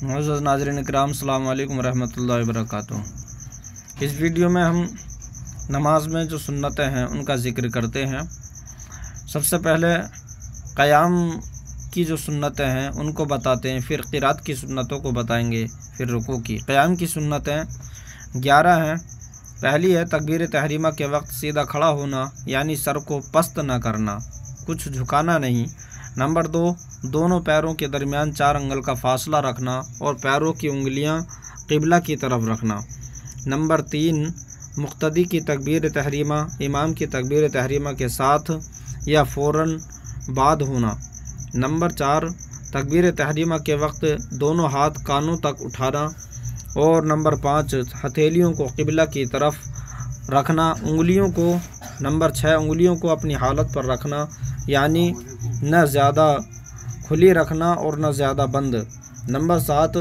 معزز ناظرین اکرام، السلام علیکم ورحمۃ اللہ وبرکاتہ۔ اس ویڈیو میں ہم نماز میں جو سنتیں ہیں ان کا ذکر کرتے ہیں۔ سب سے پہلے قیام کی جو سنتیں ہیں ان کو بتاتے ہیں، پھر قرات کی سنتوں کو بتائیں گے، پھر رکوع کی۔ قیام کی سنتیں 11 ہیں۔ پہلی ہے تکبیر تحریمہ کے وقت سیدھا کھڑا ہونا، یعنی سر کو پست نہ کرنا، کچھ جھکانا نہیں۔ نمبر 2، دونوں پیروں کے درمیان 4 انگل کا فاصلہ رکھنا اور پیروں کی انگلیاں قبلہ کی طرف رکھنا۔ نمبر 3، مقتدی کی تکبیر تحریمہ امام کی تکبیر تحریمہ کے ساتھ یا فوراً بعد ہونا۔ نمبر 4، تکبیر تحریمہ کے وقت دونوں ہاتھ کانوں تک اٹھانا۔ اور نمبر 5، ہتھیلیوں کو قبلہ کی طرف رکھنا، انگلیوں کو نمبر 6 انگلیوں کو اپنی حالت پر رکھنا، یعنی نہ زیادہ کھلی رکھنا اور نہ زیادہ بند۔ نمبر 7،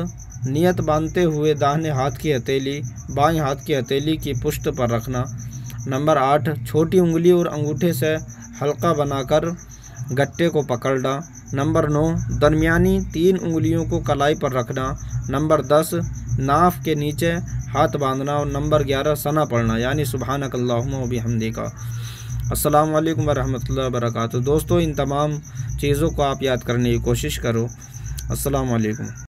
نیت باندھتے ہوئے داہنے ہاتھ کی ہتھیلی بائیں ہاتھ کی ہتھیلی کی پشت پر رکھنا۔ نمبر 8، چھوٹی انگلی اور انگوٹھے سے حلقہ بنا کر گٹے کو پکڑنا۔ نمبر 9، درمیانی 3 انگلیوں کو کلائی پر رکھنا۔ نمبر 10، ناف کے نیچے ہاتھ باندھنا۔ اور نمبر 11، ثنا پڑھنا، یعنی سبحانک اللہم و بحمدک۔ السلام علیکم ورحمۃ اللہ وبرکاتہ۔ دوستو، ان تمام چیزوں کو آپ یاد کرنے کی کوشش کرو۔ السلام علیکم۔